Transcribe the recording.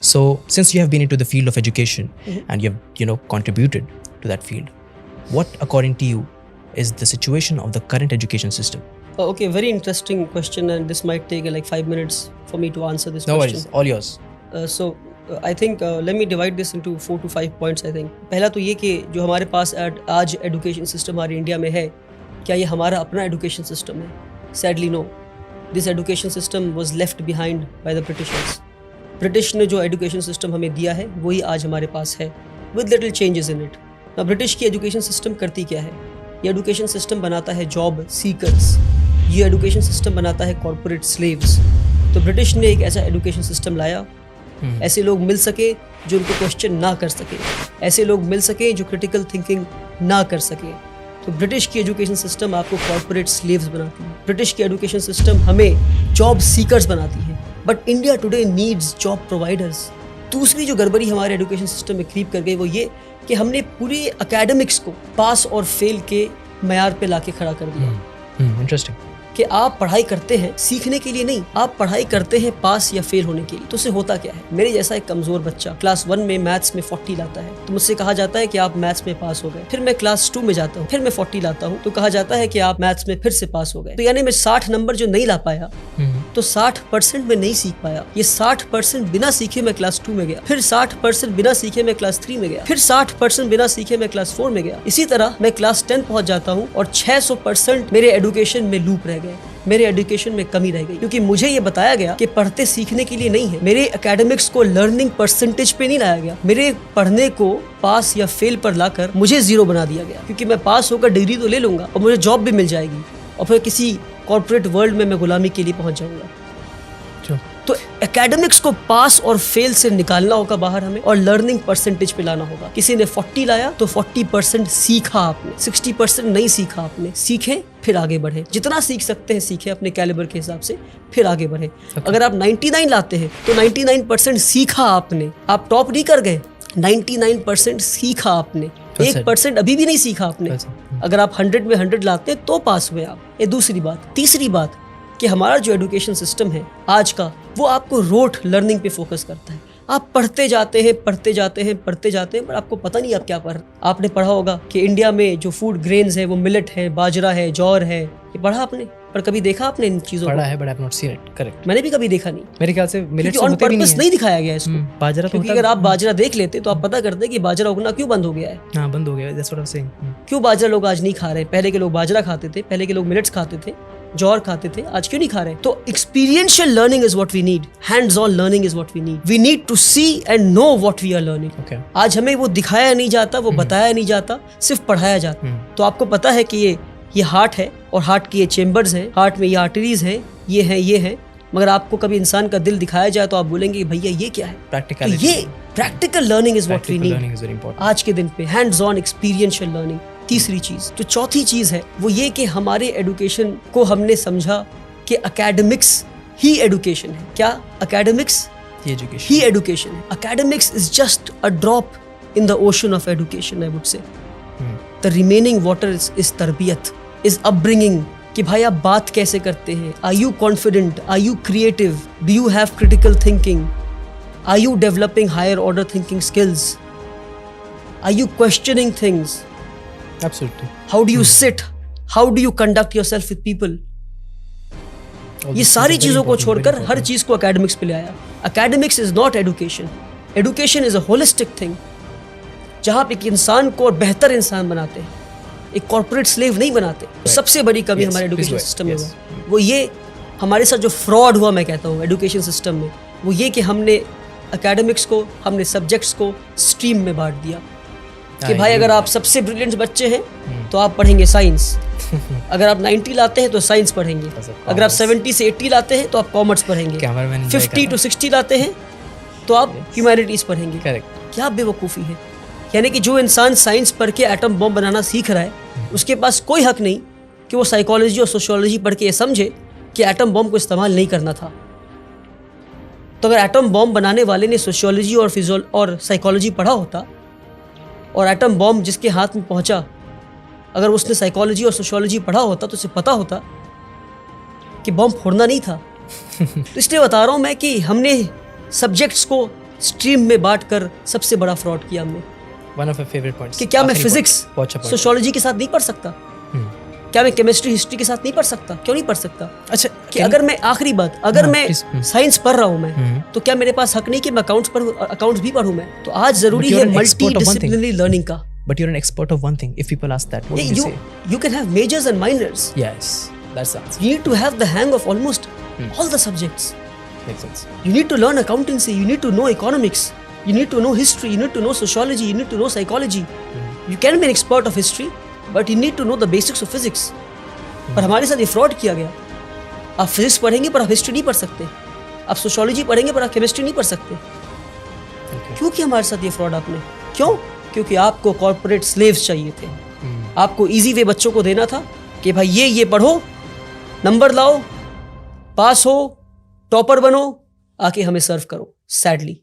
So, since you have been into the field of education and you have, contributed to that field, what, according to you, is the situation of the current education system? Okay, very interesting question, and this might take like 5 minutes for me to answer this No question. worries, all yours. I think let me divide this into 4 to 5 points. I think पहला तो ये कि जो हमारे पास आज education system हमारे India में है, क्या ये हमारा अपना एजुकेशन सिस्टम है? Sadly no. This education system was left behind by the Britishers. British ने जो एजुकेशन सिस्टम हमें दिया है वही आज हमारे पास है, with little changes in it. British की एजुकेशन सिस्टम करती क्या है? ये एजुकेशन सिस्टम बनाता है जॉब सीकर्स, ये एजुकेशन सिस्टम बनाता है कॉर्पोरेट स्लेव्स। तो ब्रिटिश ने एक ऐसा एजुकेशन सिस्टम लाया, ऐसे लोग मिल सके जो उनको क्वेश्चन ना कर सके, ऐसे लोग मिल सके जो क्रिटिकल थिंकिंग ना कर सके। तो ब्रिटिश की एजुकेशन सिस्टम आपको कॉर्पोरेट स्लेव्स बनाती है, ब्रिटिश की एजुकेशन सिस्टम हमें जॉब सीकर्स बनाती है। But India today needs job providers. दूसरी जो गड़बड़ी हमारे एजुकेशन सिस्टम में क्रीप कर गई वो ये कि हमने पूरी एकेडमिक्स को पास और फेल के मयार पे लाके खड़ा कर दिया। इंटरेस्टिंग। कि आप पढ़ाई करते हैं सीखने के लिए नहीं, आप पढ़ाई करते हैं पास या फेल होने के लिए। तो उससे होता क्या है? मेरे जैसा एक कमजोर बच्चा क्लास 1 में मैथ्स में 40 लाता है तो मुझसे कहा जाता है कि आप मैथ्स में पास हो गए। फिर मैं क्लास 2 में जाता हूँ, फिर मैं 40 लाता हूँ तो कहा जाता है कि आप मैथ्स में फिर से पास हो गए। तो यानी मैं 60 नंबर जो नहीं ला पाया तो 60% में नहीं सीख पाया। ये 60% बिना सीखे मैं क्लास 2 में गया, फिर 60% बिना सीखे मैं क्लास 3 में गया, फिर 60% बिना सीखे मैं क्लास 4 में गया। इसी तरह मैं क्लास 10 पहुंच जाता हूँ और 600% मेरे एजुकेशन में लूप रह गए, मेरे एजुकेशन में कमी रह गई। क्योंकि मुझे ये बताया गया कि पढ़ते सीखने के लिए नहीं है, मेरे एकेडमिक्स को लर्निंग परसेंटेज पे नहीं लाया गया, मेरे पढ़ने को पास या फेल पर लाकर मुझे 0 बना दिया गया। क्योंकि मैं पास होकर डिग्री तो ले लूंगा और मुझे जॉब भी मिल जाएगी और फिर किसी कॉर्पोरेट वर्ल्ड में मैं गुलामी के लिए पहुंच जाऊंगा। तो एकेडमिक्स को पास और फेल से निकालना होगा बाहर हमें और लर्निंग परसेंटेज पे लाना होगा। किसी ने 40 लाया तो 40% सीखा आपने, 60% नहीं सीखा आपने। सीखे फिर आगे बढ़े, जितना सीख सकते हैं सीखे अपने कैलिबर के हिसाब से, फिर आगे बढ़े। अगर आप 99 लाते हैं तो 99% सीखा आपने, आप टॉप नहीं कर गए, 99% सीखा आपने, 1% अभी भी नहीं सीखा आपने। अगर आप 100 में 100 लाते हैं तो पास हुए आप। ये दूसरी बात। तीसरी बात कि हमारा जो एजुकेशन सिस्टम है आज का वो आपको रोट लर्निंग पे फोकस करता है। आप पढ़ते जाते हैं पर आपको पता नहीं आप क्या पढ़। आपने पढ़ा होगा कि इंडिया में जो फूड ग्रेन्स है वो मिलेट है, बाजरा है, जौर है, ये पढ़ा आपने, पर कभी देखा आपने इन चीजों पढ़ा है, but I have not seen it. Correct. मैंने भी कभी देखा नहीं। मेरे ख्याल से मिलेट्स ऑन होते भी पर्पस नहीं नहीं दिखाया गया इसको। बाजरा तो क्योंकि अगर आप बाजरा देख लेते तो आप पता करते कि बाजरा उगना क्यों बंद हो गया है। हाँ, बंद हो गया। That's what I'm saying. क्यों बाजरा लोग आज नहीं खा रहे? पहले के लोग बाजरा खाते थे, पहले के लोग मिलेट्स खाते थे, जौर खाते थे, आज क्यों नहीं खा रहे? तो experiential learning is what we need, hands on learning is what we need. We need to see and know what we are learning. Okay. आज हमें वो दिखाया नहीं जाता, वो बताया नहीं जाता, सिर्फ पढ़ाया जाता। तो आपको पता है कि ये हार्ट है और हार्ट की ये चेम्बर्स हैं, हार्ट में ये आर्टरीज हैं, ये हैं, मगर आपको कभी इंसान का दिल दिखाया जाए तो आप बोलेंगे भैया ये क्या है? तो ये practical learning is what we need आज के दिन पे, हैंड्स ऑन एक्सपीरियंशियल लर्निंग। तीसरी चीज। तो चौथी चीज है वो ये कि हमारे एजुकेशन को हमने समझा कि एकेडमिक्स ही एजुकेशन है। क्या? एकेडमिक्स ही एजुकेशन है। Academics is just a drop in the ocean of education, I would say. The remaining water is तरबियत, इज अपब्रिंगिंग, कि भाई आप बात कैसे करते हैं, are you confident, are you creative, do you have critical thinking, are you developing higher order thinking skills, are you questioning things, Absolutely. how do you sit, how do you conduct yourself with people? ये सारी चीजों को छोड़कर हर चीज को academics पे ले आया। Academics is not education, education is a holistic thing जहां पे एक इंसान को और बेहतर इंसान बनाते हैं, एक कॉर्पोरेट स्लेव नहीं बनाते। सबसे बड़ी कमी हमारे एजुकेशन सिस्टम में वो ये, हमारे साथ जो फ्रॉड हुआ मैं कहता हूँ एजुकेशन सिस्टम में, वो ये कि हमने एकेडमिक्स को, हमने सब्जेक्ट्स को स्ट्रीम में बांट दिया कि भाई अगर आप सबसे ब्रिलियंट बच्चे हैं तो आप पढ़ेंगे साइंस, अगर आप 90 लाते हैं तो साइंस पढ़ेंगे, अगर आप 70 से 80 लाते हैं तो आप कॉमर्स पढ़ेंगे, 50 to 60 लाते हैं तो आप ह्यूमैनिटीज पढ़ेंगे। क्या बेवकूफ़ी है। यानी कि जो इंसान साइंस पढ़ के एटम बॉम्ब बनाना सीख रहा है उसके पास कोई हक नहीं कि वो साइकोलॉजी और सोशियोलॉजी पढ़ के ये समझे कि एटम बॉम्ब को इस्तेमाल नहीं करना था। तो अगर एटम बॉम्ब बनाने वाले ने सोशियोलॉजी और साइकोलॉजी पढ़ा होता और एटम बॉम्ब जिसके हाथ में पहुंचा, अगर उसने साइकोलॉजी और सोशियोलॉजी पढ़ा होता तो उसे पता होता कि बॉम्ब फोड़ना नहीं था। तो इसलिए बता रहा हूँ मैं कि हमने सब्जेक्ट्स को स्ट्रीम में बांटकर सबसे बड़ा फ्रॉड किया हमने। One of my favorite points. कि क्या मैं आखिरी फिजिक्स point. बहुत अच्छा point. सोशियोलॉजी के साथ नहीं पढ़ सकता? क्या मैं केमिस्ट्री हिस्ट्री के साथ नहीं पढ़ सकता? क्यों नहीं पढ़ सकता? अच्छा, कि अगर मैं आखिरी बात, अगर मैं साइंस पढ़ रहा हूँ मैं, तो क्या मेरे पास हक नहीं कि मैं अकाउंट्स भी पढ़ूँ मैं? तो आज जरूरी है मल्टी डिसिप्लिनरी लर्निंग का। But you're an expert of one thing. If people ask that, what would you say? You can have majors and minors. Yes, that's answer. You need to have the hang of almost all the subjects. Makes sense. You need to learn accountancy. You need to know economics. You need to know history. You need to know sociology. You need to know psychology. You can be an expert of history, but you need to know the basics of physics. पर हमारे साथ ये fraud किया गया। आप physics पढ़ेंगे पर आप हिस्ट्री नहीं पढ़ सकते, आप सोशियोलॉजी पढ़ेंगे पर आप केमिस्ट्री नहीं पढ़ सकते। क्यों किया हमारे साथ ये फ्रॉड आपने? क्यों? क्योंकि आपको कॉर्पोरेट स्लेव्स चाहिए थे। आपको इजी वे बच्चों को देना था कि भाई ये पढ़ो, नंबर लाओ, पास हो, टॉपर बनो, आके हमें सर्व करो। सैडली